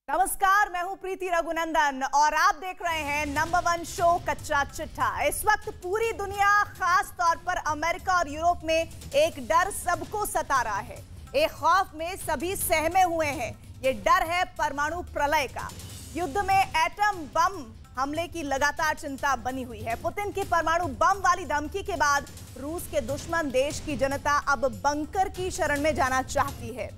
नमस्कार, मैं हूं प्रीति रघुनंदन और आप देख रहे हैं नंबर 1 शो कच्चा चिट्ठा। इस वक्त पूरी दुनिया, खास तौर पर अमेरिका और यूरोप में एक डर सबको सता रहा है। एक खौफ में सभी सहमे हुए हैं। ये डर है परमाणु प्रलय का। युद्ध में एटम बम हमले की लगातार चिंता बनी हुई है। पुतिन की परमाणु बम वाली धमकी के बाद रूस के दुश्मन देश की जनता अब बंकर की शरण में जाना चाहती है।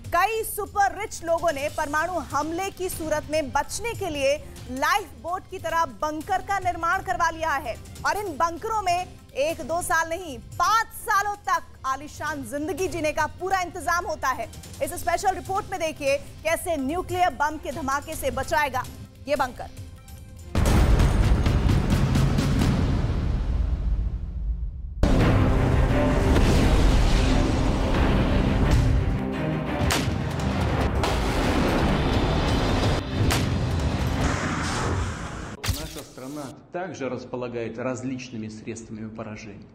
कई सुपर रिच लोगों ने परमाणु हमले की सूरत में बचने के लिए लाइफ बोट की तरह बंकर का निर्माण करवा लिया है और इन बंकरों में 1-2 साल नहीं 5 सालों तक आलीशान जिंदगी जीने का पूरा इंतजाम होता है। इस स्पेशल रिपोर्ट में देखिए कैसे न्यूक्लियर बम के धमाके से बचाएगा ये बंकर। Страна также располагает различными средствами поражения,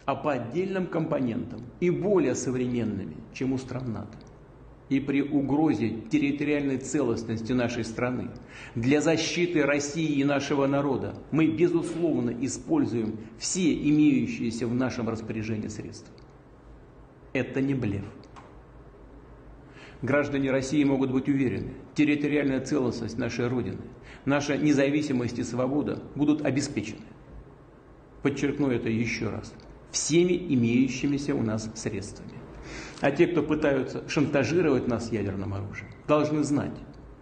а по отдельным компонентам и более современными, чем у стран НАТО. И при угрозе территориальной целостности нашей страны для защиты России и нашего народа мы, безусловно, используем все имеющиеся в нашем распоряжении средства. Это не блеф. Граждане России могут быть уверены, территориальная целостность нашей Родины, наша независимость и свобода будут обеспечены. Подчеркну это еще раз. Всеми имеющимися у нас средствами. А те, кто пытаются шантажировать нас ядерным оружием, должны знать,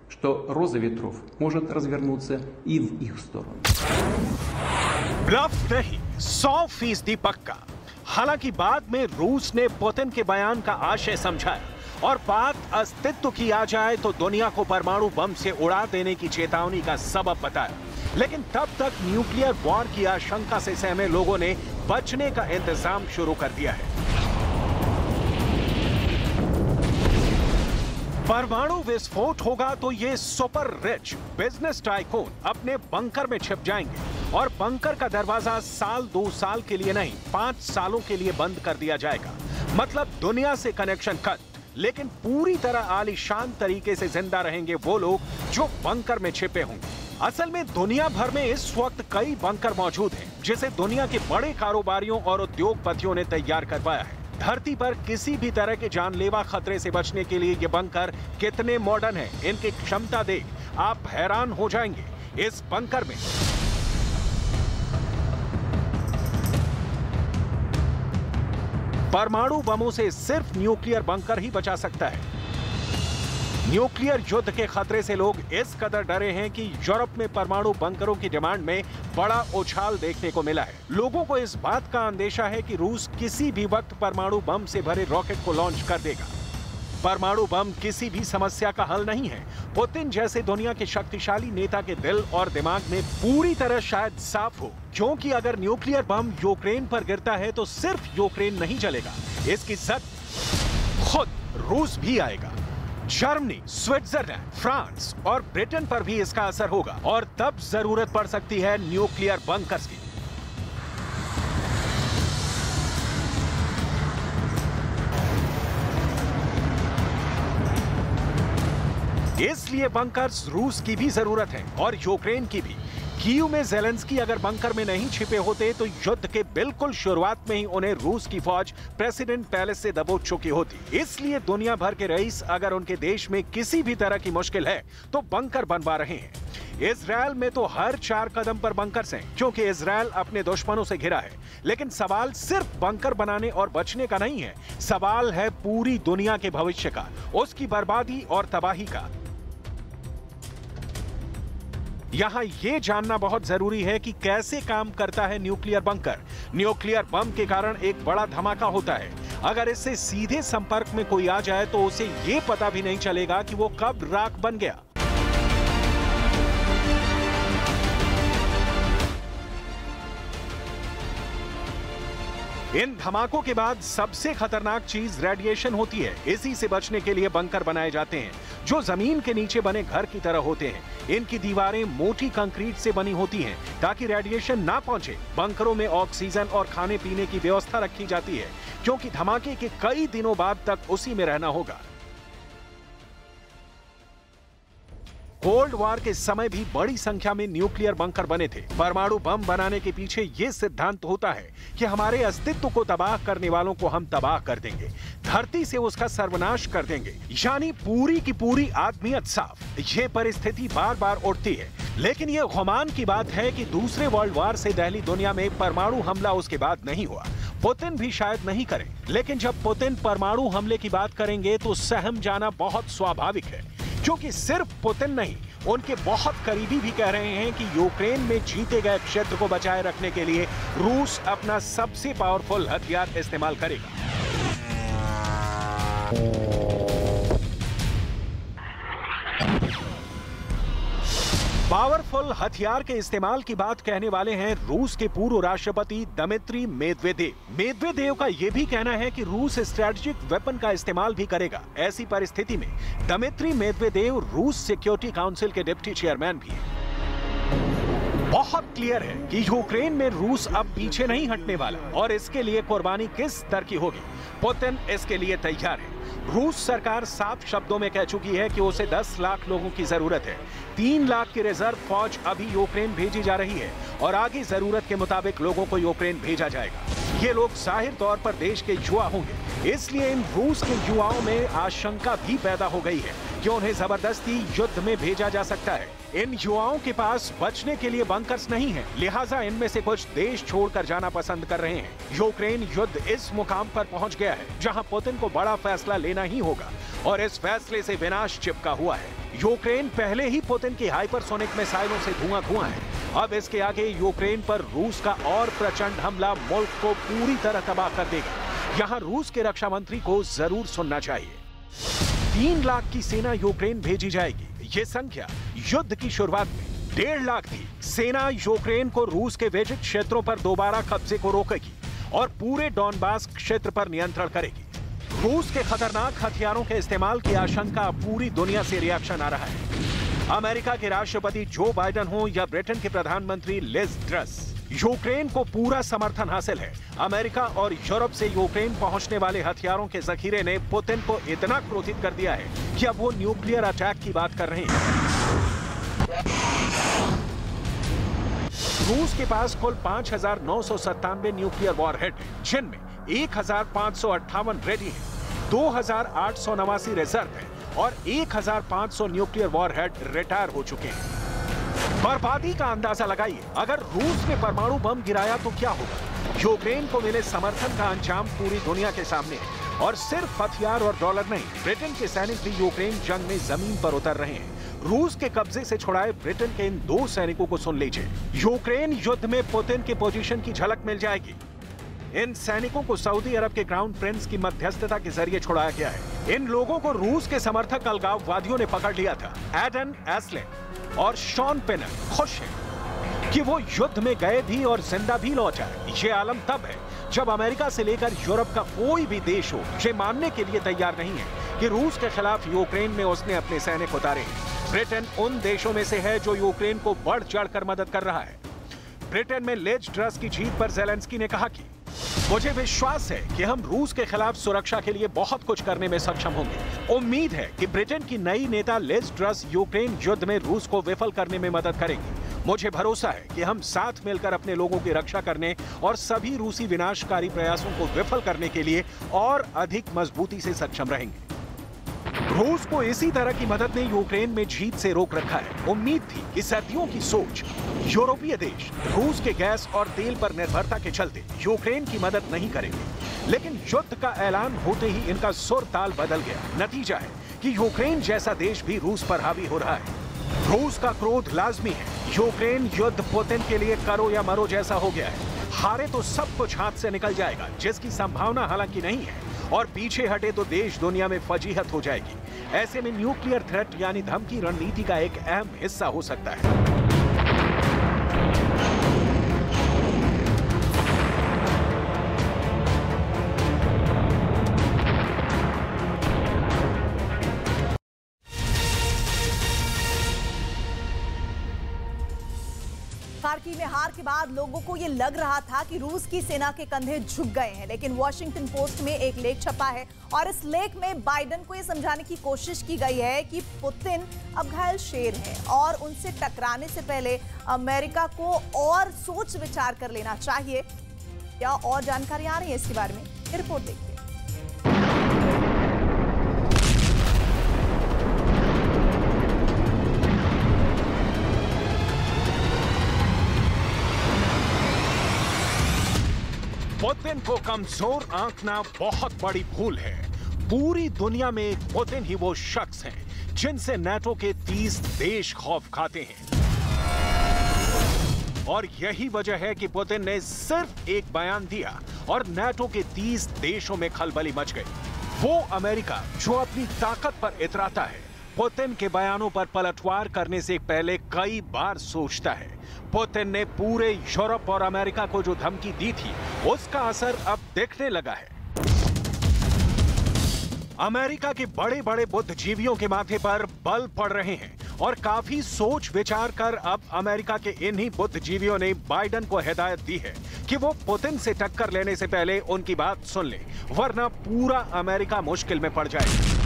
что роза ветров может развернуться и в их сторону. ब्लफ नहीं, 100% पक्का। हालांकि बाद में रूस ने पुतिन के बयान का आशय समझाया और बात अस्तित्व की आ जाए तो दुनिया को परमाणु बम से उड़ा देने की चेतावनी का सबब बताया। लेकिन तब तक न्यूक्लियर वॉर की आशंका से सहमे लोगों ने बचने का इंतजाम शुरू कर दिया है। परमाणु विस्फोट होगा तो ये सुपर रिच बिजनेस टाइकून अपने बंकर में छिप जाएंगे और बंकर का दरवाजा साल 2 साल के लिए नहीं 5 सालों के लिए बंद कर दिया जाएगा। मतलब दुनिया से कनेक्शन कट, लेकिन पूरी तरह आलीशान तरीके से जिंदा रहेंगे वो लोग जो बंकर में छिपे होंगे। असल में दुनिया भर में इस वक्त कई बंकर मौजूद हैं, जिसे दुनिया के बड़े कारोबारियों और उद्योगपतियों ने तैयार करवाया है। धरती पर किसी भी तरह के जानलेवा खतरे से बचने के लिए ये बंकर कितने मॉडर्न हैं, इनकी क्षमता देख आप हैरान हो जाएंगे। इस बंकर में परमाणु बमों से सिर्फ न्यूक्लियर बंकर ही बचा सकता है। न्यूक्लियर युद्ध के खतरे से लोग इस कदर डरे हैं कि यूरोप में परमाणु बंकरों की डिमांड में बड़ा उछाल देखने को मिला है। लोगों को इस बात का अंदेशा है कि रूस किसी भी वक्त परमाणु बम से भरे रॉकेट को लॉन्च कर देगा। परमाणु बम किसी भी समस्या का हल नहीं है। पुतिन जैसे दुनिया के शक्तिशाली नेता के दिल और दिमाग में पूरी तरह शायद साफ हो, क्योंकि अगर न्यूक्लियर बम यूक्रेन पर गिरता है तो सिर्फ यूक्रेन नहीं जलेगा, इसकी सद खुद रूस भी आएगा। जर्मनी, स्विट्जरलैंड, फ्रांस और ब्रिटेन पर भी इसका असर होगा और तब जरूरत पड़ सकती है न्यूक्लियर बंकर्स की। इसलिए बंकर्स रूस की भी जरूरत है और यूक्रेन की भी। कीव में ज़ेलेंस्की अगर बंकर में नहीं छिपे होते तो युद्ध के बिल्कुल शुरुआत में ही उन्हें रूस की फौज प्रेसिडेंट पैलेस से दबोच चुकी होती। इसलिए दुनिया भर के रईस अगर उनके देश में किसी भी तरह की मुश्किल है तो बंकर बनवा रहे हैं। इजरायल में तो हर 4 कदम पर बंकर्स हैं, क्योंकि इजरायल अपने दुश्मनों से घिरा है। लेकिन सवाल सिर्फ बंकर बनाने और बचने का नहीं है, सवाल है पूरी दुनिया के भविष्य का, उसकी बर्बादी और तबाही का। यहां यह जानना बहुत जरूरी है कि कैसे काम करता है न्यूक्लियर बंकर। न्यूक्लियर बम के कारण एक बड़ा धमाका होता है। अगर इससे सीधे संपर्क में कोई आ जाए तो उसे यह पता भी नहीं चलेगा कि वो कब राख बन गया। इन धमाकों के बाद सबसे खतरनाक चीज रेडिएशन होती है। इसी से बचने के लिए बंकर बनाए जाते हैं जो जमीन के नीचे बने घर की तरह होते हैं। इनकी दीवारें मोटी कंक्रीट से बनी होती हैं ताकि रेडिएशन ना पहुंचे। बंकरों में ऑक्सीजन और खाने पीने की व्यवस्था रखी जाती है, क्योंकि धमाके के कई दिनों बाद तक उसी में रहना होगा। कोल्ड वॉर के समय भी बड़ी संख्या में न्यूक्लियर बंकर बने थे। परमाणु बम बनाने के पीछे ये सिद्धांत होता है कि हमारे अस्तित्व को तबाह करने वालों को हम तबाह कर देंगे, धरती से उसका सर्वनाश कर देंगे, यानी पूरी की पूरी आदमियत साफ। ये परिस्थिति बार बार उठती है, लेकिन ये गुमान की बात है कि दूसरे वर्ल्ड वॉर से दहली दुनिया में परमाणु हमला उसके बाद नहीं हुआ। पुतिन भी शायद नहीं करें, लेकिन जब पुतिन परमाणु हमले की बात करेंगे तो सहम जाना बहुत स्वाभाविक है, क्योंकि सिर्फ पुतिन नहीं, उनके बहुत करीबी भी कह रहे हैं कि यूक्रेन में जीते गए क्षेत्र को बचाए रखने के लिए रूस अपना सबसे पावरफुल हथियार इस्तेमाल करेगा। पावरफुल हथियार के इस्तेमाल की बात कहने वाले हैं रूस के पूर्व राष्ट्रपति दिमित्री मेदवेदेव। मेदवेदेव का यह भी कहना है कि रूस स्ट्रेटेजिक वेपन का इस्तेमाल भी करेगा। ऐसी परिस्थिति में दिमित्री मेदवेदेव रूस सिक्योरिटी काउंसिल के डिप्टी चेयरमैन भी हैं। बहुत क्लियर है कि यूक्रेन में रूस अब पीछे नहीं हटने वाला और इसके लिए कुर्बानी किस स्तर की होगी, पुतिन इसके लिए तैयार है। रूस सरकार साफ शब्दों में कह चुकी है कि उसे 10 लाख लोगों की जरूरत है। 3 लाख की रिजर्व फौज अभी यूक्रेन भेजी जा रही है और आगे जरूरत के मुताबिक लोगों को यूक्रेन भेजा जाएगा। ये लोग जाहिर तौर पर देश के युवा होंगे, इसलिए इन रूस के युवाओं में आशंका भी पैदा हो गई है कि उन्हें जबरदस्ती युद्ध में भेजा जा सकता है। इन युवाओं के पास बचने के लिए बंकर्स नहीं है, लिहाजा इनमें से कुछ देश छोड़कर जाना पसंद कर रहे हैं। यूक्रेन युद्ध इस मुकाम पर पहुंच गया है जहां पुतिन को बड़ा फैसला लेना ही होगा और इस फैसले से विनाश चिपका हुआ है। यूक्रेन पहले ही पुतिन की हाइपरसोनिक मिसाइलों से धुआं है। अब इसके आगे यूक्रेन पर रूस का और प्रचंड हमला मुल्क को पूरी तरह तबाह कर देगा। यहाँ रूस के रक्षा मंत्री को जरूर सुनना चाहिए। 3 लाख की सेना यूक्रेन भेजी जाएगी। ये संख्या युद्ध की शुरुआत में 1.5 लाख थी। सेना यूक्रेन को रूस के विजित क्षेत्रों पर दोबारा कब्जे को रोकेगी और पूरे डॉनबास क्षेत्र पर नियंत्रण करेगी। रूस के खतरनाक हथियारों के इस्तेमाल की आशंका पूरी दुनिया से रिएक्शन आ रहा है। अमेरिका के राष्ट्रपति जो बाइडेन हो या ब्रिटेन के प्रधानमंत्री लिज ट्रस, यूक्रेन को पूरा समर्थन हासिल है। अमेरिका और यूरोप से यूक्रेन पहुंचने वाले हथियारों के जखीरे ने पुतिन को इतना क्रोधित कर दिया है कि अब वो न्यूक्लियर अटैक की बात कर रहे हैं। रूस के पास कुल 5,997 न्यूक्लियर वॉरहेड हैं, जिनमें 1,558 रेडी हैं, 2,889 रिजर्व हैं और 1,500 न्यूक्लियर वॉरहेड रिटायर हो चुके हैं। बर्बादी का अंदाजा लगाइए, अगर रूस ने परमाणु बम गिराया तो क्या होगा। यूक्रेन को मिले समर्थन का अंजाम पूरी दुनिया के सामने है और सिर्फ हथियार और डॉलर नहीं, ब्रिटेन के सैनिक भी यूक्रेन जंग में जमीन पर उतर रहे हैं। रूस के कब्जे से छुड़ाए ब्रिटेन के इन 2 सैनिकों को सुन लीजिए। यूक्रेन युद्ध में पुतिन की पोजीशन की झलक मिल जाएगी। इन सैनिकों को सऊदी अरब के क्राउन प्रिंस की मध्यस्थता के जरिए छुड़ाया गया है। इन लोगों को रूस के समर्थक अलगाववादियों ने पकड़ लिया था। एडन एस्लिन और शॉन पेनर खुश हैं कि वो युद्ध में गए भी और जिंदा भी लौट आए। ये आलम तब है जब अमेरिका से लेकर यूरोप का कोई भी देश हो ये मानने के लिए तैयार नहीं है कि रूस के खिलाफ यूक्रेन में उसने अपने सैनिक उतारे हैं। ब्रिटेन उन देशों में से है जो यूक्रेन को बढ़ चढ़कर मदद कर रहा है। ब्रिटेन में लिज ट्रस की जीत पर ज़ेलेंस्की ने कहा कि मुझे विश्वास है कि हम रूस के खिलाफ सुरक्षा के लिए बहुत कुछ करने में सक्षम होंगे। उम्मीद है कि ब्रिटेन की नई नेता लिज ट्रस यूक्रेन युद्ध में रूस को विफल करने में मदद करेंगी। मुझे भरोसा है कि हम साथ मिलकर अपने लोगों की रक्षा करने और सभी रूसी विनाशकारी प्रयासों को विफल करने के लिए और अधिक मजबूती से सक्षम रहेंगे। रूस को इसी तरह की मदद ने यूक्रेन में जीत से रोक रखा है। उम्मीद थी कि सदियों की सोच यूरोपीय देश रूस के गैस और तेल पर निर्भरता के चलते यूक्रेन की मदद नहीं करेंगे, लेकिन युद्ध का ऐलान होते ही इनका सुर ताल बदल गया। नतीजा है कि यूक्रेन जैसा देश भी रूस पर हावी हो रहा है। रूस का क्रोध लाजमी है। यूक्रेन युद्ध पुतिन के लिए करो या मरो जैसा हो गया है। हारे तो सब कुछ हाथ से निकल जाएगा, जिसकी संभावना हालांकि नहीं है, और पीछे हटे तो देश दुनिया में फजीहत हो जाएगी। ऐसे में न्यूक्लियर थ्रेट यानी धमकी रणनीति का एक अहम हिस्सा हो सकता है। खार्की में हार के बाद लोगों को ये लग रहा था कि रूस की सेना के कंधे झुक गए हैं, लेकिन वॉशिंगटन पोस्ट में एक लेख छपा है और इस लेख में बाइडेन को ये समझाने की कोशिश की गई है कि पुतिन अब घायल शेर है और उनसे टकराने से पहले अमेरिका को और सोच विचार कर लेना चाहिए। क्या और जानकारी आ रही है इसके बारे में, ये रिपोर्ट देखते हैं। पुतिन को कमजोर आंकना बहुत बड़ी भूल है। पूरी दुनिया में पुतिन ही वो शख्स हैं जिनसे नाटो के 30 देश खौफ खाते हैं और यही वजह है कि पुतिन ने सिर्फ एक बयान दिया और नाटो के 30 देशों में खलबली मच गई। वो अमेरिका जो अपनी ताकत पर इतराता है, पुतिन के बयानों पर पलटवार करने से पहले कई बार सोचता है। पुतिन ने पूरे यूरोप और अमेरिका को जो धमकी दी थी, उसका असर अब दिखने लगा है। अमेरिका के बड़े बड़े बुद्धिजीवियों के माथे पर बल पड़ रहे हैं और काफी सोच विचार कर अब अमेरिका के इन्हीं बुद्धिजीवियों ने बाइडेन को हिदायत दी है कि वो पुतिन से टक्कर लेने से पहले उनकी बात सुन ले, वरना पूरा अमेरिका मुश्किल में पड़ जाएगा।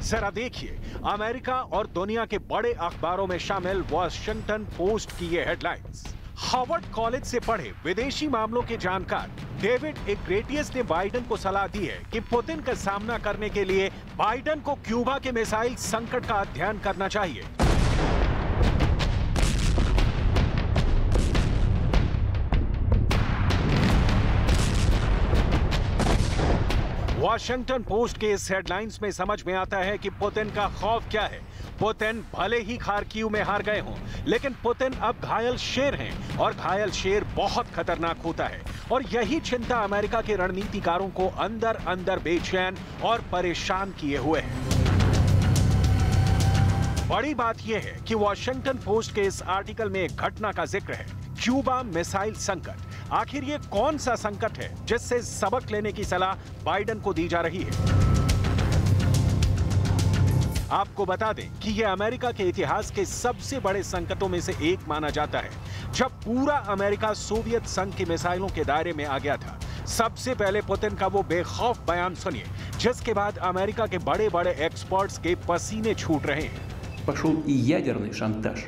जरा देखिए अमेरिका और दुनिया के बड़े अखबारों में शामिल वॉशिंगटन पोस्ट की ये हेडलाइंस। हार्वर्ड कॉलेज से पढ़े विदेशी मामलों के जानकार डेविड इग्रेटियस ने बाइडेन को सलाह दी है कि पुतिन का सामना करने के लिए बाइडेन को क्यूबा के मिसाइल संकट का अध्ययन करना चाहिए। वॉशिंगटन पोस्ट के इस हेडलाइंस में समझ में आता है कि पुतिन का खौफ क्या है। पुतिन भले ही खार्किव में हार गए हों, लेकिन पुतिन अब घायल शेर हैं और घायल शेर बहुत खतरनाक होता है और यही चिंता अमेरिका के रणनीतिकारों को अंदर अंदर बेचैन और परेशान किए हुए है। बड़ी बात यह है कि वॉशिंगटन पोस्ट के इस आर्टिकल में एक घटना का जिक्र है, क्यूबा मिसाइल संकट। आखिर ये कौन सा संकट है जिससे सबक लेने की सलाह बाइडेन को दी जा रही है? आपको बता दें कि यह अमेरिका के इतिहास के सबसे बड़े संकटों में से एक माना जाता है, जब पूरा अमेरिका सोवियत संघ की मिसाइलों के दायरे में आ गया था। सबसे पहले पुतिन का वो बेखौफ बयान सुनिए, जिसके बाद अमेरिका के बड़े बड़े एक्सपर्ट्स के पसीने छूट रहे हैं। Пошел и ядерный шантаж.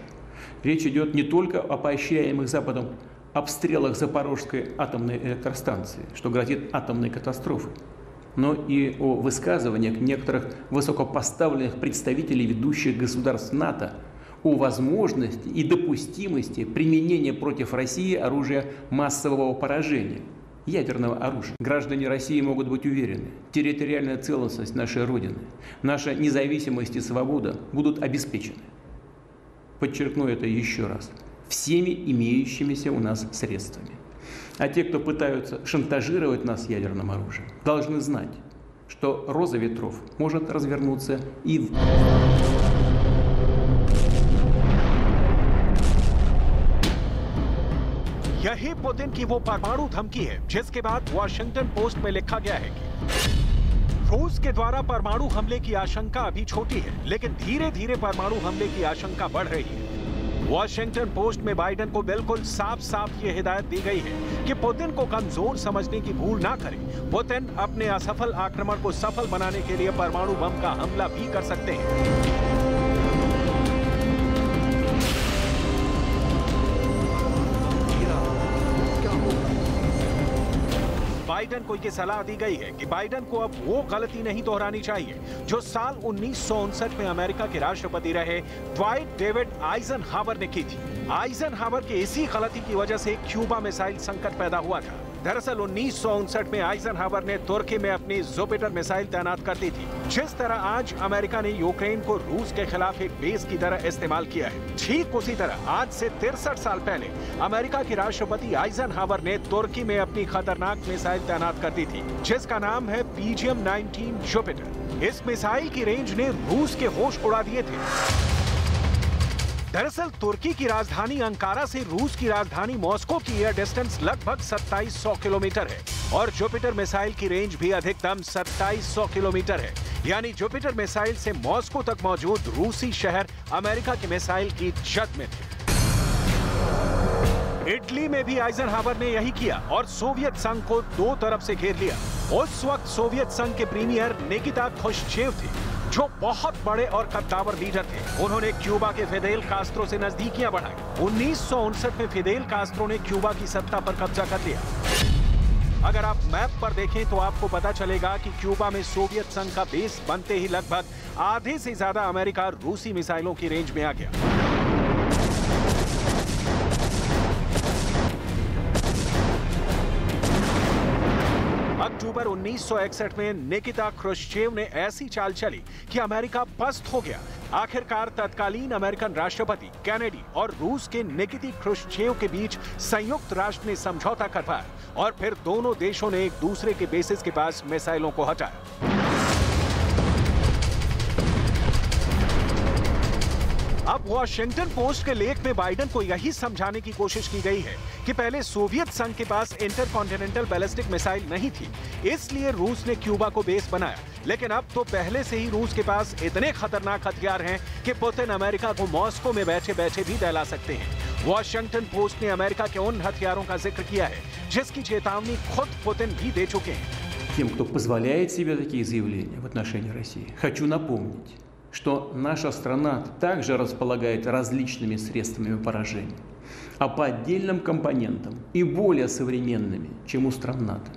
Речь идет не только о поощряемых Западом обстрелах Запорожской атомной электростанции, что грозит атомной катастрофой, но и о высказываниях некоторых высокопоставленных представителей ведущих государств НАТО о возможности и допустимости применения против России оружия массового поражения, ядерного оружия. Граждане России могут быть уверены, территориальная целостность нашей Родины, наша независимость и свобода будут обеспечены. Подчеркну это еще раз. Всеми имеющимися у нас средствами. А те, кто пытаются шантажировать нас ядерным оружием, должны знать, что роза ветров может развернуться и в... यही पुतिन की वो परमाणु धमकी है जिसके बाद वॉशिंगटन पोस्ट में लिखा गया है कि रूस के द्वारा परमाणु हमले की आशंका अभी छोटी है, लेकिन धीरे धीरे परमाणु हमले की आशंका बढ़ रही है। वॉशिंगटन पोस्ट में बाइडेन को बिल्कुल साफ साफ ये हिदायत दी गई है कि पुतिन को कमजोर समझने की भूल ना करें। पुतिन अपने असफल आक्रमण को सफल बनाने के लिए परमाणु बम का हमला भी कर सकते हैं। बाइडेन को यह सलाह दी गई है कि बाइडेन को अब वो गलती नहीं दोहरानी चाहिए जो साल 1959 में अमेरिका के राष्ट्रपति रहे ड्वाइट डेविड आइजनहावर ने की थी। आइजनहावर के इसी गलती की वजह से क्यूबा मिसाइल संकट पैदा हुआ था। दरअसल 1959 में आइजनहावर ने तुर्की में अपनी जुपिटर मिसाइल तैनात कर दी थी। जिस तरह आज अमेरिका ने यूक्रेन को रूस के खिलाफ एक बेस की तरह इस्तेमाल किया है, ठीक उसी तरह आज से 63 साल पहले अमेरिका के राष्ट्रपति आइजनहावर ने तुर्की में अपनी खतरनाक मिसाइल तैनात कर दी थी, जिसका नाम है PGM-19 जुपिटर। इस मिसाइल की रेंज ने रूस के होश उड़ा दिए थे। दरअसल तुर्की की राजधानी अंकारा से रूस की राजधानी मॉस्को की एयर डिस्टेंस लगभग 2700 किलोमीटर है और जुपिटर मिसाइल की रेंज भी अधिकतम 2700 किलोमीटर है। यानी जुपिटर मिसाइल से मॉस्को तक मौजूद रूसी शहर अमेरिका के मिसाइल की जद में थे। इटली में भी आइजनहावर ने यही किया और सोवियत संघ को दो तरफ से घेर लिया। उस वक्त सोवियत संघ के प्रीमियर निकिता ख्रुश्चेव थे, जो बहुत बड़े और कद्दावर लीडर थे। उन्होंने क्यूबा के फिदेल कास्त्रो से नजदीकियां बढ़ाई। 1959 में फिदेल कास्त्रो ने क्यूबा की सत्ता पर कब्जा कर लिया। अगर आप मैप पर देखें तो आपको पता चलेगा कि क्यूबा में सोवियत संघ का बेस बनते ही लगभग आधे से ज्यादा अमेरिका रूसी मिसाइलों की रेंज में आ गया। अक्टूबर 1961 में निकिता ख्रुश्चेव ने ऐसी चाल चली कि अमेरिका पस्त हो गया। आखिरकार तत्कालीन अमेरिकन राष्ट्रपति केनेडी और रूस के निकिता ख्रुश्चेव के बीच संयुक्त राष्ट्र ने समझौता कर पाया और फिर दोनों देशों ने एक दूसरे के बेसिस के पास मिसाइलों को हटाया। अब वॉशिंगटन पोस्ट के लेख में बाइडेन को यही समझाने की कोशिश की गई है कि पहले सोवियत संघ के पास इंटरकॉन्टिनेंटल बैलिस्टिक मिसाइल नहीं थी, इसलिए रूस ने क्यूबा को बेस बनाया। लेकिन अब तो पहले से ही रूस के पास इतने खतरनाक हथियार हैं कि पुतिन अमेरिका को मॉस्को में बैठे बैठे भी दहला सकते हैं। वॉशिंगटन पोस्ट ने अमेरिका के उन हथियारों का जिक्र किया है जिसकी चेतावनी खुद पुतिन भी दे चुके हैं। Тем, кто позволяет себе такие заявления в отношении России, хочу напомнить, что наша страна также располагает различными средствами поражения, а по отдельным компонентам и более современными, чем у стран НАТО.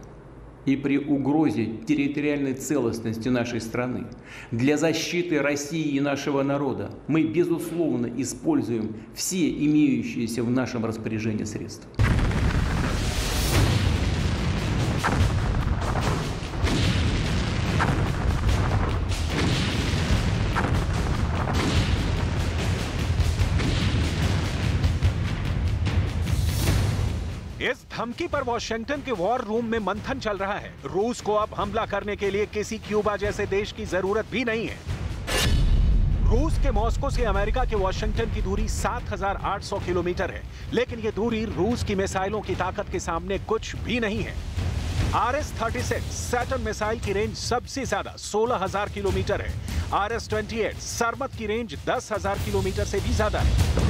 И при угрозе территориальной целостности нашей страны для защиты России и нашего народа мы, безусловно, используем все имеющиеся в нашем распоряжении средства. इस धमकी पर वॉशिंगटन के वॉर रूम में मंथन चल रहा है। रूस को अब हमला करने के लिए किसी क्यूबा जैसे देश की जरूरत भी नहीं है। रूस के मॉस्को से अमेरिका के वॉशिंगटन की दूरी 7,800 किलोमीटर है, लेकिन ये दूरी रूस की मिसाइलों की ताकत के सामने कुछ भी नहीं है। RS-36 सैटर्न मिसाइल की रेंज सबसे ज्यादा 16,000 किलोमीटर है। RS-28 सरमत की रेंज 10,000 किलोमीटर से भी ज्यादा है।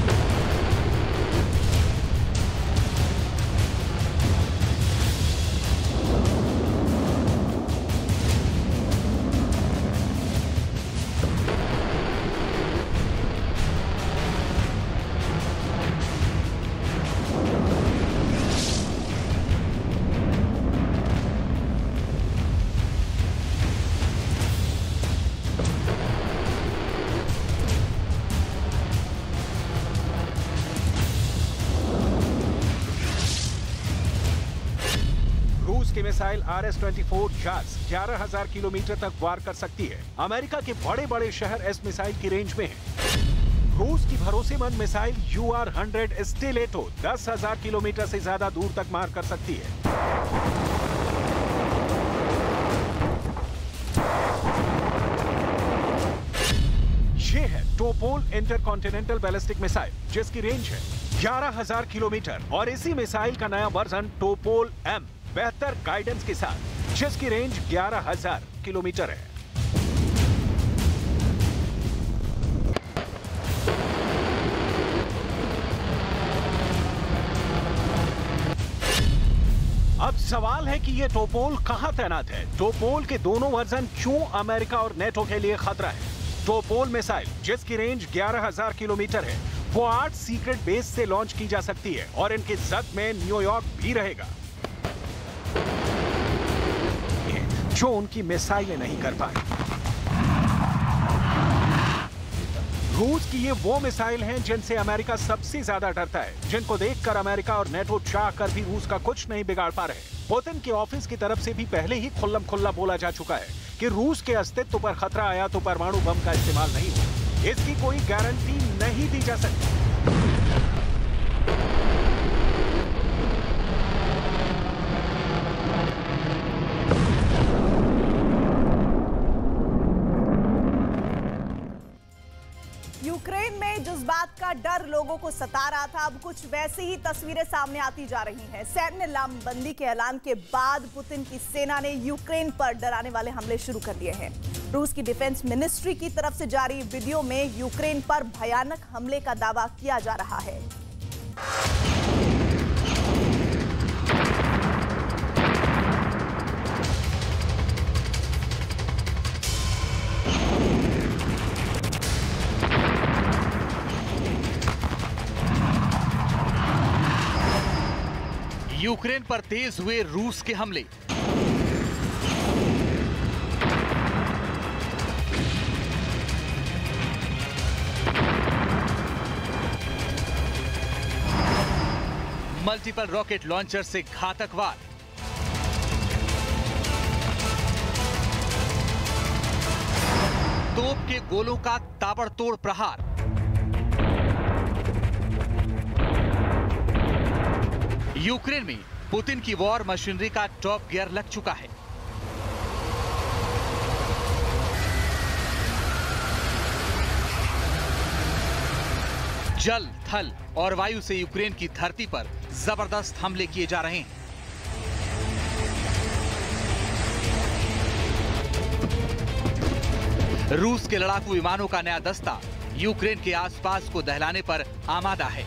की मिसाइल RS-24 जास 11,000 किलोमीटर तक वार कर सकती है। अमेरिका के बड़े बड़े शहर इस मिसाइल की रेंज में हैं। रूस की भरोसेमंद मिसाइल UR-100 स्टिलेटो 10,000 किलोमीटर से ज्यादा दूर तक मार कर सकती है। ये है टोपोल इंटरकॉन्टिनेंटल बैलिस्टिक मिसाइल, जिसकी रेंज है 11,000 किलोमीटर और इसी मिसाइल का नया वर्जन टोपोल M बेहतर गाइडेंस के साथ, जिसकी रेंज 11,000 किलोमीटर है। अब सवाल है कि ये टोपोल कहां तैनात है। टोपोल के दोनों वर्जन क्यों अमेरिका और नेटो के लिए खतरा है। टोपोल मिसाइल, जिसकी रेंज 11,000 किलोमीटर है, वो 8 सीक्रेट बेस से लॉन्च की जा सकती है और इनके जद में न्यूयॉर्क भी रहेगा, जो उनकी मिसाइलें नहीं कर पाए। रूस की ये वो मिसाइल हैं जिनसे अमेरिका सबसे ज्यादा डरता है, जिनको देखकर अमेरिका और नेटो चाहकर भी रूस का कुछ नहीं बिगाड़ पा रहे। पुतिन के ऑफिस की तरफ से भी पहले ही खुल्लम खुल्ला बोला जा चुका है कि रूस के अस्तित्व पर खतरा आया तो परमाणु बम का इस्तेमाल नहीं हो। इसकी कोई गारंटी नहीं दी जा सकती। यूक्रेन में जिस बात का डर लोगों को सता रहा था, अब कुछ वैसी ही तस्वीरें सामने आती जा रही हैं। सैन्य लामबंदी के ऐलान के बाद पुतिन की सेना ने यूक्रेन पर डराने वाले हमले शुरू कर दिए हैं। रूस की डिफेंस मिनिस्ट्री की तरफ से जारी वीडियो में यूक्रेन पर भयानक हमले का दावा किया जा रहा है। यूक्रेन पर तेज हुए रूस के हमले। मल्टीपल रॉकेट लॉन्चर से घातक वार। तोप के गोलों का ताबड़तोड़ प्रहार। यूक्रेन में पुतिन की वॉर मशीनरी का टॉप गियर लग चुका है। जल, थल और वायु से यूक्रेन की धरती पर जबरदस्त हमले किए जा रहे हैं। रूस के लड़ाकू विमानों का नया दस्ता यूक्रेन के आसपास को दहलाने पर आमादा है।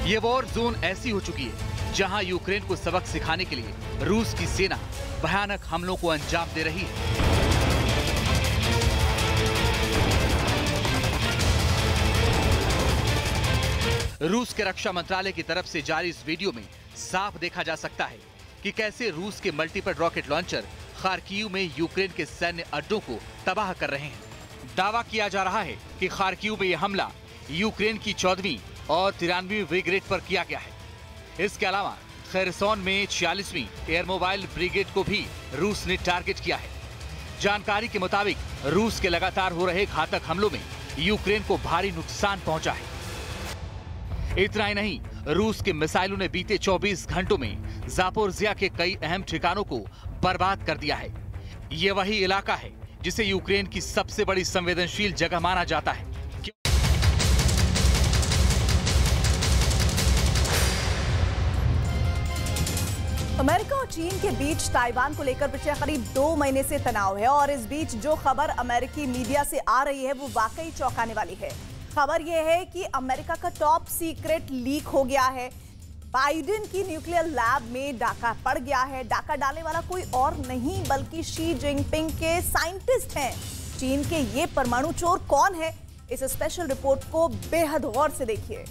ये वॉर जोन ऐसी हो चुकी है जहां यूक्रेन को सबक सिखाने के लिए रूस की सेना भयानक हमलों को अंजाम दे रही है। रूस के रक्षा मंत्रालय की तरफ से जारी इस वीडियो में साफ देखा जा सकता है कि कैसे रूस के मल्टीपल रॉकेट लॉन्चर खार्किव में यूक्रेन के सैन्य अड्डों को तबाह कर रहे हैं। दावा किया जा रहा है कि खार्किव में यह हमला यूक्रेन की 14वीं और 93वीं ब्रिगेड पर किया गया है। इसके अलावा खेरसोन में 46वीं एयर मोबाइल ब्रिगेड को भी रूस ने टारगेट किया है। जानकारी के मुताबिक रूस के लगातार हो रहे घातक हमलों में यूक्रेन को भारी नुकसान पहुंचा है। इतना ही नहीं, रूस के मिसाइलों ने बीते 24 घंटों में जापोरिजिया के कई अहम ठिकानों को बर्बाद कर दिया है। ये वही इलाका है जिसे यूक्रेन की सबसे बड़ी संवेदनशील जगह माना जाता है। अमेरिका और चीन के बीच ताइवान को लेकर पिछले करीब 2 महीने से तनाव है और इस बीच जो खबर अमेरिकी मीडिया से आ रही है वो वाकई चौंकाने वाली है। खबर यह है कि अमेरिका का टॉप सीक्रेट लीक हो गया है। बाइडेन की न्यूक्लियर लैब में डाका पड़ गया है। डाका डालने वाला कोई और नहीं बल्कि शी जिनपिंग के साइंटिस्ट हैं। चीन के ये परमाणु चोर कौन है, इस स्पेशल रिपोर्ट को बेहद गौर से देखिए।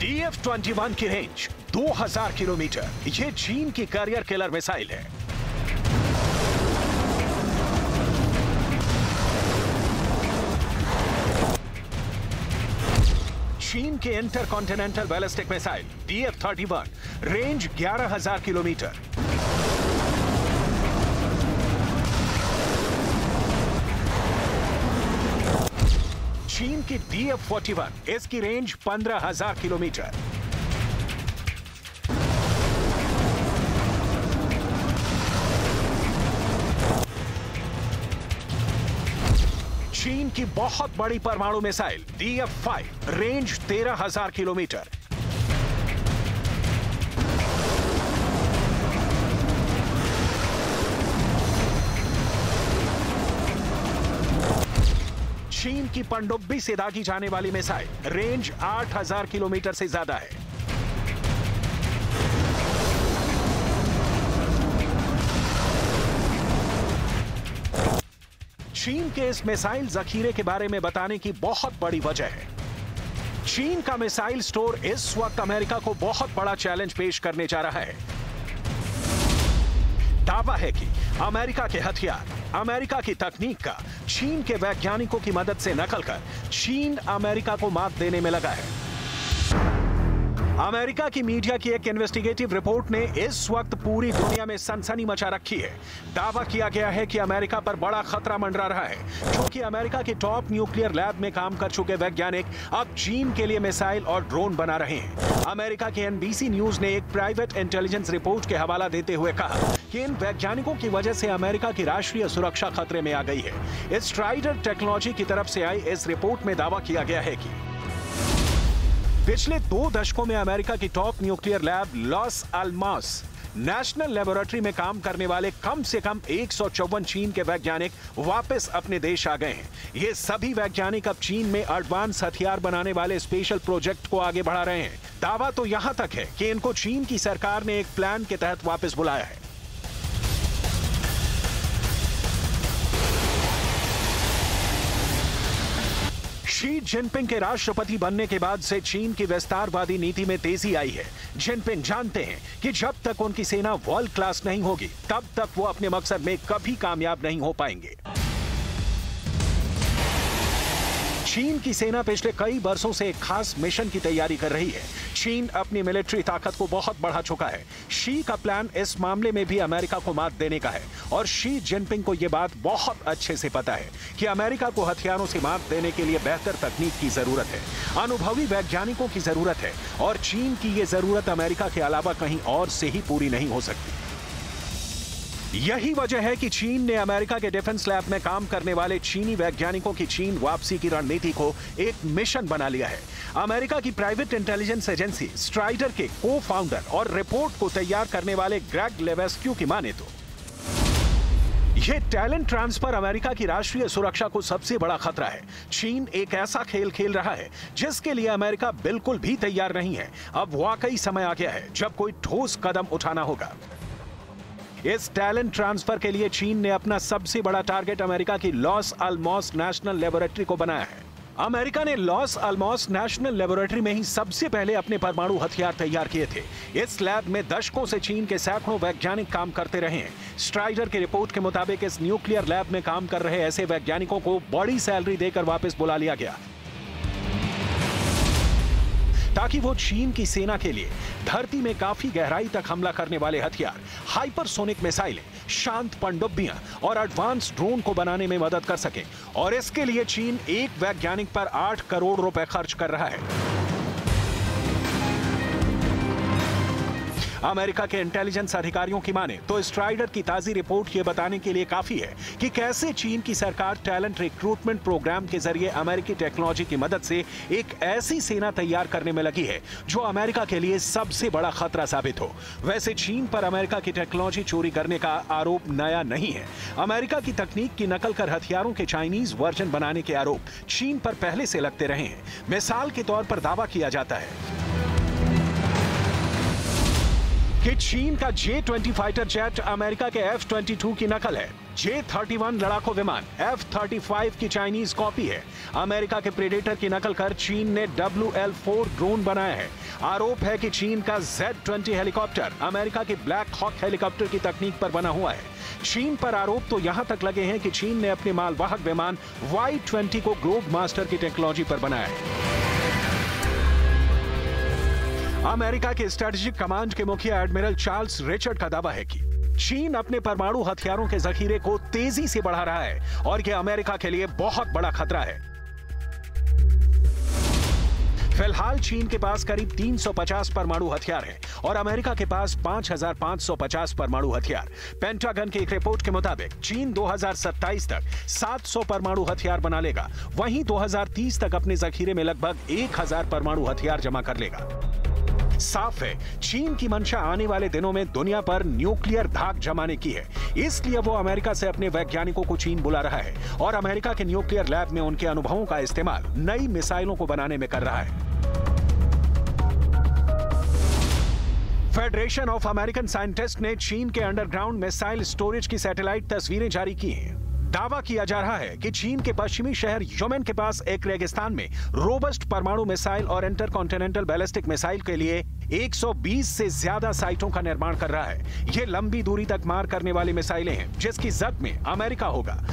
DF-21 की रेंज 2000 किलोमीटर। ये चीन की कैरियर किलर मिसाइल है। चीन के intercontinental ballistic missile DF-31 range 11000 kilometre. चीन की DF-41 इसकी रेंज 15000 किलोमीटर। चीन की बहुत बड़ी परमाणु मिसाइल DF-5 रेंज 13000 किलोमीटर। चीन की पनडुब्बी से दागी जाने वाली मिसाइल रेंज 8000 किलोमीटर से ज्यादा है। चीन के इस मिसाइल जखीरे के बारे में बताने की बहुत बड़ी वजह है। चीन का मिसाइल स्टोर इस वक्त अमेरिका को बहुत बड़ा चैलेंज पेश करने जा रहा है। दावा है कि अमेरिका के हथियार, अमेरिका की तकनीक का चीन के वैज्ञानिकों की मदद से नकल कर चीन अमेरिका को मात देने में लगा है। अमेरिका की मीडिया की एक इन्वेस्टिगेटिव रिपोर्ट ने इस वक्त पूरी दुनिया में सनसनी मचा रखी है। दावा किया गया है कि अमेरिका पर बड़ा खतरा मंडरा रहा है, क्योंकि अमेरिका के टॉप न्यूक्लियर लैब में काम कर चुके वैज्ञानिक अब चीन के लिए मिसाइल और ड्रोन बना रहे हैं। अमेरिका के एनबीसी न्यूज ने एक प्राइवेट इंटेलिजेंस रिपोर्ट के हवाला देते हुए कहा कि इन वैज्ञानिकों की वजह से अमेरिका की राष्ट्रीय सुरक्षा खतरे में आ गई है। स्ट्राइडर टेक्नोलॉजी की तरफ से आई इस रिपोर्ट में दावा किया गया है कि पिछले 2 दशकों में अमेरिका की top nuclear lab Los Alamos national laboratory में काम करने वाले कम से कम 154 चीन के वैज्ञानिक वापस अपने देश आ गए हैं। ये सभी वैज्ञानिक अब चीन में एडवांस हथियार बनाने वाले स्पेशल प्रोजेक्ट को आगे बढ़ा रहे हैं। दावा तो यहां तक है कि इनको चीन की सरकार ने एक प्लान के तहत वापस बुलाया है। शी जिनपिंग के राष्ट्रपति बनने के बाद से चीन की विस्तारवादी नीति में तेजी आई है। जिनपिंग जानते हैं कि जब तक उनकी सेना वर्ल्ड क्लास नहीं होगी, तब तक वो अपने मकसद में कभी कामयाब नहीं हो पाएंगे। चीन की सेना पिछले कई वर्षों से एक खास मिशन की तैयारी कर रही है। चीन अपनी मिलिट्री ताकत को बहुत बढ़ा चुका है। शी का प्लान इस मामले में भी अमेरिका को मात देने का है और शी जिनपिंग को यह बात बहुत अच्छे से पता है कि अमेरिका को हथियारों से मात देने के लिए बेहतर तकनीक की जरूरत है, अनुभवी वैज्ञानिकों की जरूरत है और चीन की यह जरूरत अमेरिका के अलावा कहीं और से ही पूरी नहीं हो सकती। यही वजह है कि चीन ने अमेरिका के डिफेंस लैब में काम करने वाले चीनी वैज्ञानिकों की चीन वापसी की रणनीति को एक मिशन बना लिया है। अमेरिका की प्राइवेट इंटेलिजेंस एजेंसी स्ट्राइडर के को-फाउंडर और रिपोर्ट को तैयार करने वाले ग्रेग लेवेस्क्यू की माने तो यह टैलेंट ट्रांसफर अमेरिका की राष्ट्रीय सुरक्षा को सबसे बड़ा खतरा है। चीन एक ऐसा खेल खेल रहा है जिसके लिए अमेरिका बिल्कुल भी तैयार नहीं है। अब वाकई समय आ गया है जब कोई ठोस कदम उठाना होगा। इस टैलेंट ट्रांसफर के लिए चीन ने अपना सबसे बड़ा टारगेट अमेरिका की लॉस अल्मोस नेशनल लेबोरेटरी को बनाया है। अमेरिका ने लॉस अल्मोस नेशनल लेबोरेटरी में ही सबसे पहले अपने परमाणु हथियार तैयार किए थे। इस लैब में दशकों से चीन के सैकड़ों वैज्ञानिक काम करते रहे हैं। स्ट्राइडर की रिपोर्ट के मुताबिक इस न्यूक्लियर लैब में काम कर रहे ऐसे वैज्ञानिकों को बड़ी सैलरी देकर वापस बुला लिया गया ताकि वो चीन की सेना के लिए धरती में काफी गहराई तक हमला करने वाले हथियार, हाइपरसोनिक मिसाइलें, शांत पनडुब्बियां और एडवांस ड्रोन को बनाने में मदद कर सके। और इसके लिए चीन एक वैज्ञानिक पर 8 करोड़ रुपए खर्च कर रहा है। अमेरिका के इंटेलिजेंस अधिकारियों की माने तो स्ट्राइडर की ताजी रिपोर्ट ये बताने के लिए काफी है कि कैसे चीन की सरकार टैलेंट रिक्रूटमेंट प्रोग्राम के जरिए अमेरिकी टेक्नोलॉजी की मदद से एक ऐसी सेना तैयार करने में लगी है जो अमेरिका के लिए सबसे बड़ा खतरा साबित हो। वैसे चीन पर अमेरिका की टेक्नोलॉजी चोरी करने का आरोप नया नहीं है। अमेरिका की तकनीक की नकल कर हथियारों के चाइनीज वर्जन बनाने के आरोप चीन पर पहले से लगते रहे हैं। मिसाल के तौर पर दावा किया जाता है कि चीन का J-20 फाइटर जेट अमेरिका के F-22 की नकल है। J-31 लड़ाकू विमान F-35 की चाइनीज कॉपी है। अमेरिका के प्रेडेटर की नकल कर चीन ने WL-4 ड्रोन बनाया है। आरोप है कि चीन का Z-20 हेलीकॉप्टर अमेरिका की ब्लैक हॉक हेलीकॉप्टर की तकनीक पर बना हुआ है। चीन पर आरोप तो यहां तक लगे हैं कि चीन ने अपने मालवाहक विमान Y-20 को ग्लोब मास्टर की टेक्नोलॉजी पर बनाया है। अमेरिका के स्ट्रेटेजिक कमांड के मुखिया एडमिरल चार्ल्स रिचर्ड का दावा है कि चीन अपने परमाणु हथियारों के जखीरे को तेजी से बढ़ा रहा है और यह अमेरिका के लिए बहुत बड़ा खतरा है। फिलहाल चीन के पास करीब 350 परमाणु हथियार हैं और अमेरिका के पास 5550 परमाणु हथियार। पेंटागन की एक रिपोर्ट के मुताबिक चीन 2027 तक 700 परमाणु हथियार बना लेगा, वहीं 2030 तक अपने जखीरे में लगभग 1000 परमाणु हथियार जमा कर लेगा। साफ है चीन की मंशा आने वाले दिनों में दुनिया पर न्यूक्लियर धाक जमाने की है। इसलिए वो अमेरिका से अपने वैज्ञानिकों को चीन बुला रहा है और अमेरिका के न्यूक्लियर लैब में उनके अनुभवों का इस्तेमाल नई मिसाइलों को बनाने में कर रहा है। फेडरेशन ऑफ अमेरिकन साइंटिस्ट ने चीन के अंडरग्राउंड मिसाइल स्टोरेज की सैटेलाइट तस्वीरें जारी की हैं। दावा किया जा रहा है कि चीन के पश्चिमी शहर यमन के पास एक रेगिस्तान में रोबस्ट परमाणु मिसाइल और इंटरकॉन्टिनेंटल बैलिस्टिक मिसाइल के लिए 120 से ज्यादा साइटों का निर्माण कर रहा है। ये लंबी दूरी तक मार करने वाली मिसाइलें हैं, जिसकी जद में अमेरिका होगा।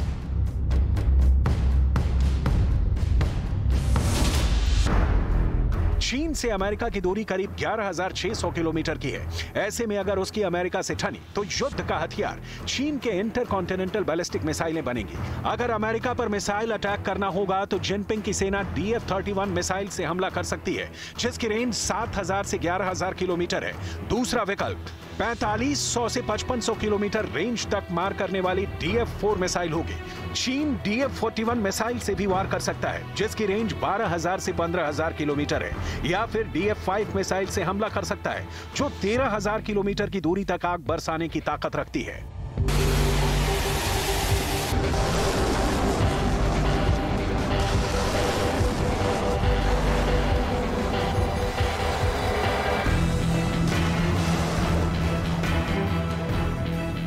चीन से अमेरिका की दूरी करीब 11,600 किलोमीटर की है। ऐसे में अगर उसकी अमेरिका से ठनी तो युद्ध का हथियार चीन के इंटरकॉन्टिनेंटल बैलिस्टिक मिसाइलें बनेंगी। अगर अमेरिका पर मिसाइल अटैक करना होगा तो जिनपिंग की सेना DF-31 मिसाइल से हमला कर सकती है, जिसकी रेंज 7,000 से 11,000 किलोमीटर है। दूसरा विकल्प 4500 से 5500 किलोमीटर रेंज तक मार करने वाली DF-4 मिसाइल होगी। चीन DF-41 मिसाइल से भी वार कर सकता है, जिसकी रेंज 12,000 से 15,000 किलोमीटर है, या फिर DF-5 मिसाइल से हमला कर सकता है, जो 13,000 किलोमीटर की दूरी तक आग बरसाने की ताकत रखती है।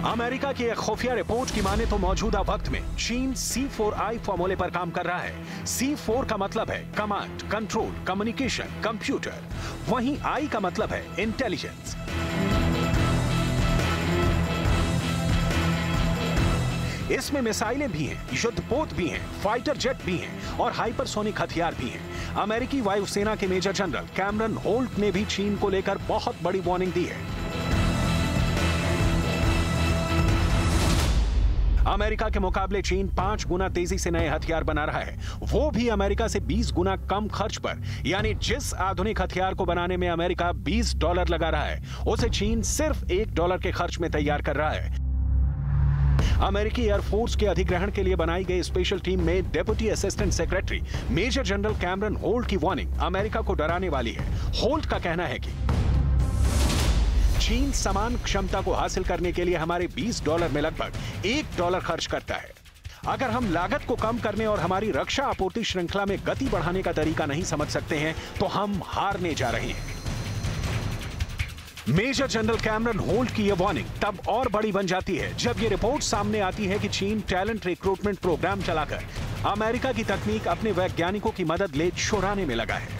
अमेरिका की एक खुफिया रिपोर्ट की माने तो मौजूदा वक्त में चीन C4I फॉर्मूले पर काम कर रहा है। C4 का मतलब है कमांड, कंट्रोल, कम्युनिकेशन, कंप्यूटर। वहीं I का मतलब है इंटेलिजेंस। इसमें मिसाइलें भी हैं, युद्धपोत भी हैं, फाइटर जेट भी हैं और हाइपरसोनिक हथियार भी हैं। अमेरिकी वायुसेना के मेजर जनरल कैमरन होल्ट ने भी चीन को लेकर बहुत बड़ी वार्निंग दी है। अमेरिका के मुकाबले चीन 5 गुना तेजी से नए हथियार बना रहा है, वो भी अमेरिका से 20 गुना कम खर्च पर। यानी जिस आधुनिक हथियार को बनाने में अमेरिका $20 लगा रहा है, उसे चीन सिर्फ $1 के खर्च में तैयार कर रहा है। अमेरिकी एयरफोर्स के अधिग्रहण के लिए बनाई गई स्पेशल टीम में deputy assistant secretary major general Cameron Holt की वार्निंग अमेरिका को डराने वाली है। होल्ट का कहना है कि चीन समान क्षमता को हासिल करने के लिए हमारे $20 में लगभग $1 खर्च करता है। अगर हम लागत को कम करने और हमारी रक्षा आपूर्ति श्रृंखला में गति बढ़ाने का तरीका नहीं समझ सकते हैं तो हम हारने जा रहे हैं। मेजर जनरल कैमरन होल्ट की यह वार्निंग तब और बड़ी बन जाती है जब यह रिपोर्ट सामने आती है कि चीन टैलेंट रिक्रूटमेंट प्रोग्राम चलाकर अमेरिका की तकनीक अपने वैज्ञानिकों की मदद ले चुराने में लगा है।